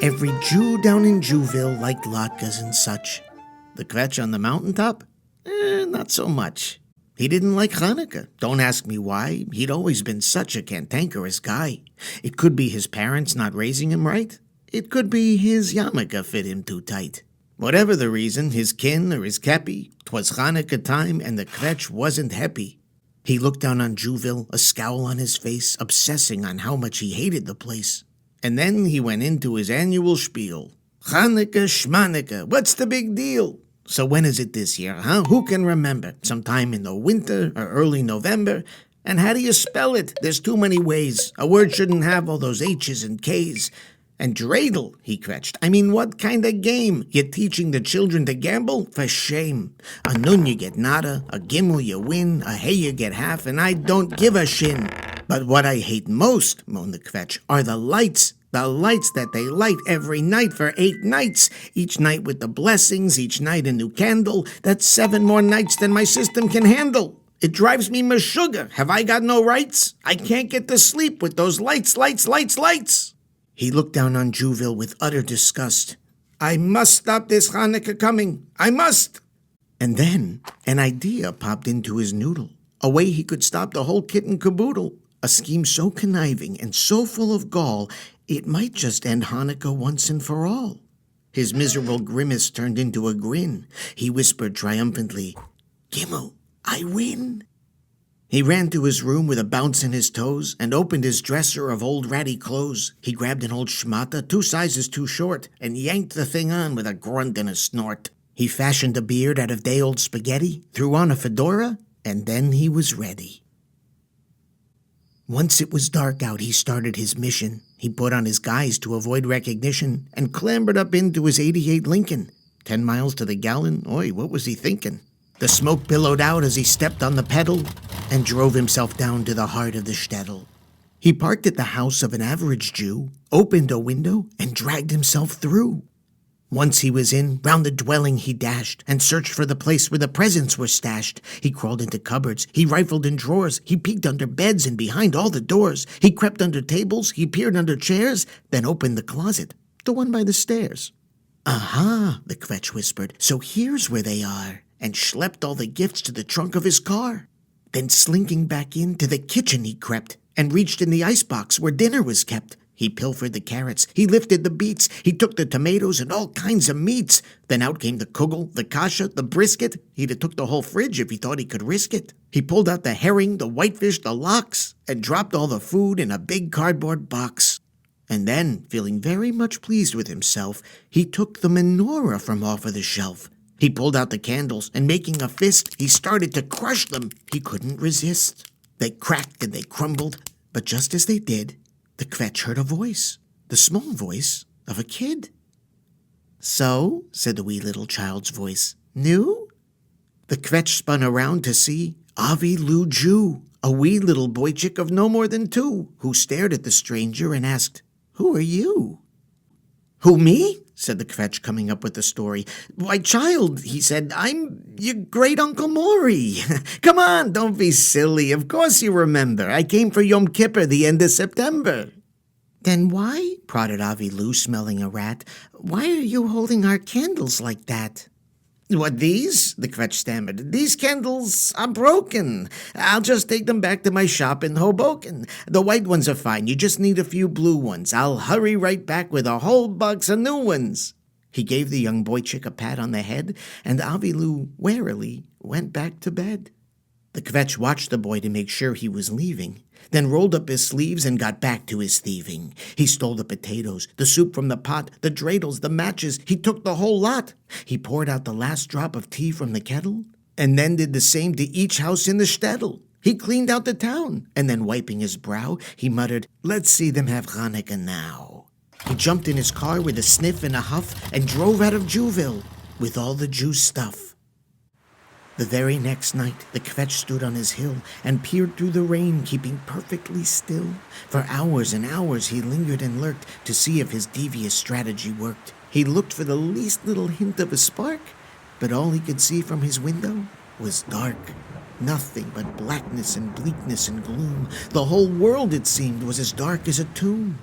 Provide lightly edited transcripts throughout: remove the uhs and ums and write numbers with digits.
Every Jew down in Jewville liked latkes and such. The Kvetch on the mountaintop? Not so much. He didn't like Hanukkah. Don't ask me why. He'd always been such a cantankerous guy. It could be his parents not raising him right. It could be his yarmulke fit him too tight. Whatever the reason, his kin or his kepi, 'twas Hanukkah time and the Kvetch wasn't happy. He looked down on Jewville, a scowl on his face, obsessing on how much he hated the place. And then he went into his annual spiel. Hanukkah, schmanukah, what's the big deal? So when is it this year, huh? Who can remember? Sometime in the winter or early November? And how do you spell it? There's too many ways. A word shouldn't have all those H's and K's. And dreidel, he kvetched. I mean, what kind of game? You're teaching the children to gamble? For shame. A nun you get nada, a gimel you win, a hey you get half, and I don't give a shin. But what I hate most, moaned the Kvetch, are the lights. The lights that they light every night for 8 nights. Each night with the blessings, each night a new candle. That's 7 more nights than my system can handle. It drives me sugar. Have I got no rights? I can't get to sleep with those lights. He looked down on Jewville with utter disgust. I must stop this Hanukkah coming. I must. And then an idea popped into his noodle. A way he could stop the whole kit and caboodle. A scheme so conniving and so full of gall, it might just end Hanukkah once and for all. His miserable grimace turned into a grin. He whispered triumphantly, Gimel, I win. He ran to his room with a bounce in his toes and opened his dresser of old ratty clothes. He grabbed an old schmata 2 sizes too short and yanked the thing on with a grunt and a snort. He fashioned a beard out of day-old spaghetti, threw on a fedora, and then he was ready. Once it was dark out, he started his mission. He put on his guise to avoid recognition and clambered up into his '88 Lincoln. 10 miles to the gallon? Oi, what was he thinking? The smoke billowed out as he stepped on the pedal and drove himself down to the heart of the shtetl. He parked at the house of an average Jew, opened a window, and dragged himself through. Once he was in, round the dwelling he dashed and searched for the place where the presents were stashed. He crawled into cupboards, he rifled in drawers, he peeked under beds and behind all the doors. He crept under tables, he peered under chairs, then opened the closet, the one by the stairs. Aha, the Kvetch whispered, so here's where they are, and schlepped all the gifts to the trunk of his car. Then slinking back into the kitchen he crept and reached in the icebox where dinner was kept. He pilfered the carrots, he lifted the beets, he took the tomatoes and all kinds of meats. Then out came the kugel, the kasha, the brisket. He'd have took the whole fridge if he thought he could risk it. He pulled out the herring, the whitefish, the lox, and dropped all the food in a big cardboard box. And then, feeling very much pleased with himself, he took the menorah from off of the shelf. He pulled out the candles, and making a fist, he started to crush them. He couldn't resist. They cracked and they crumbled, but just as they did, the Kvetch heard a voice, the small voice of a kid. So, said the wee little child's voice, new? The Kvetch spun around to see Avi Lou Jew, a wee little boychick of no more than 2, who stared at the stranger and asked, Who are you? Who, me? Said the Kvetch, coming up with the story. Why, child, he said, I'm your great-uncle Maury. Come on, don't be silly. Of course you remember. I came for Yom Kippur the end of September. Then why, prodded Avi Lou, smelling a rat, why are you holding our candles like that? What, these? The Kvetch stammered. These candles are broken. I'll just take them back to my shop in Hoboken. The white ones are fine. You just need a few blue ones. I'll hurry right back with a whole box of new ones. He gave the young boychick a pat on the head, and Avi Lou warily went back to bed. The Kvetch watched the boy to make sure he was leaving, then rolled up his sleeves and got back to his thieving. He stole the potatoes, the soup from the pot, the dreidels, the matches. He took the whole lot. He poured out the last drop of tea from the kettle, and then did the same to each house in the shtetl. He cleaned out the town, and then wiping his brow, he muttered, Let's see them have Hanukkah now. He jumped in his car with a sniff and a huff and drove out of Jewville with all the Jew stuff. The very next night, the Kvetch stood on his hill and peered through the rain, keeping perfectly still. For hours and hours he lingered and lurked to see if his devious strategy worked. He looked for the least little hint of a spark, but all he could see from his window was dark. Nothing but blackness and bleakness and gloom. The whole world, it seemed, was as dark as a tomb.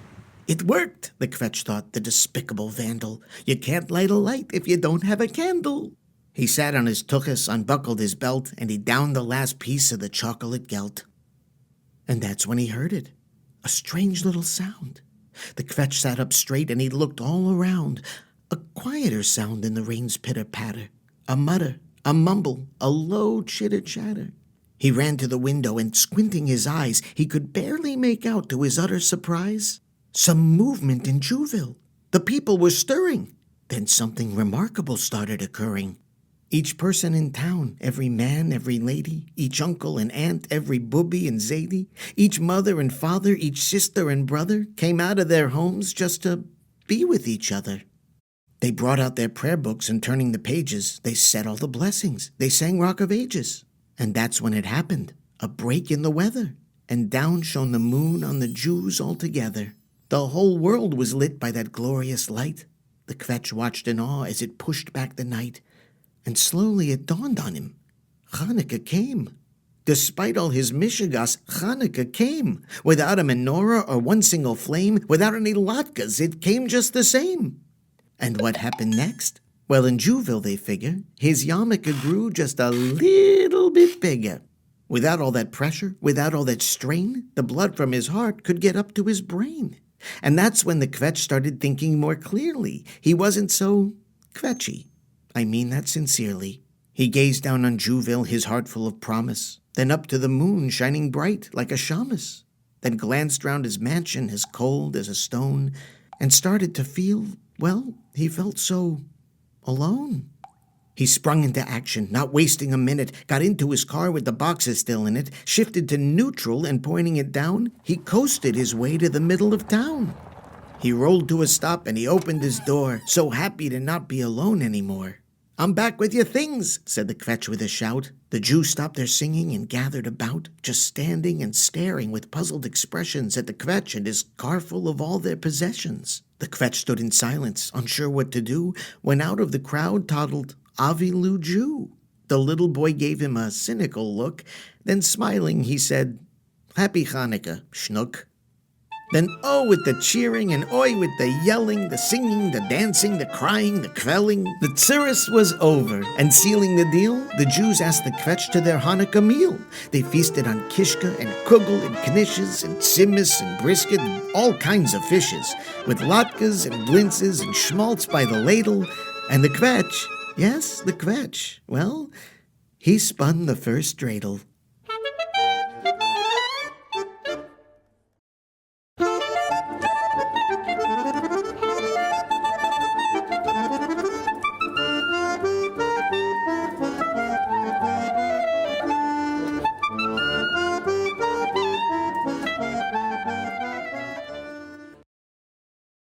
It worked, the Kvetch thought, the despicable vandal. You can't light a light if you don't have a candle. He sat on his tuchus, unbuckled his belt, and he downed the last piece of the chocolate gelt. And that's when he heard it. A strange little sound. The Kvetch sat up straight and he looked all around. A quieter sound than the rain's pitter-patter. A mutter, a mumble, a low chitter-chatter. He ran to the window and, squinting his eyes, he could barely make out, to his utter surprise, some movement in Jewville. The people were stirring. Then something remarkable started occurring. Each person in town, every man, every lady, each uncle and aunt, every booby and zadie, each mother and father, each sister and brother, came out of their homes just to be with each other. They brought out their prayer books, and turning the pages, they said all the blessings. They sang Rock of Ages. And that's when it happened, a break in the weather, and down shone the moon on the Jews all together. The whole world was lit by that glorious light. The Kvetch watched in awe as it pushed back the night, and slowly it dawned on him. Hannukah came. Despite all his mishigas, Hannukah came. Without a menorah or one single flame, without any latkes, it came just the same. And what happened next? Well, in Jewville, they figure, his yarmulke grew just a little bit bigger. Without all that pressure, without all that strain, the blood from his heart could get up to his brain. And that's when the Kvetch started thinking more clearly. He wasn't so kvetchy. I mean that sincerely. He gazed down on Jewville, his heart full of promise, then up to the moon shining bright like a shamus, then glanced round his mansion as cold as a stone, and started to feel, well, he felt so alone. He sprung into action, not wasting a minute, got into his car with the boxes still in it, shifted to neutral, and pointing it down, he coasted his way to the middle of town. He rolled to a stop and he opened his door, so happy to not be alone anymore. "I'm back with your things," said the Kvetch with a shout. The Jews stopped their singing and gathered about, just standing and staring with puzzled expressions at the Kvetch and his car full of all their possessions. The Kvetch stood in silence, unsure what to do, when out of the crowd toddled Avilu Jew. The little boy gave him a cynical look, then smiling he said, "Happy Hanukkah, schnook." Then oh, with the cheering, and oi, with the yelling, the singing, the dancing, the crying, the quelling, the tziris was over, and sealing the deal, the Jews asked the Kvetch to their Hanukkah meal. They feasted on kishka and kugel and knishes and tzimmis and brisket and all kinds of fishes, with latkes and blintzes and schmaltz by the ladle, and the Kvetch, yes, the Kvetch, well, he spun the first dreidel.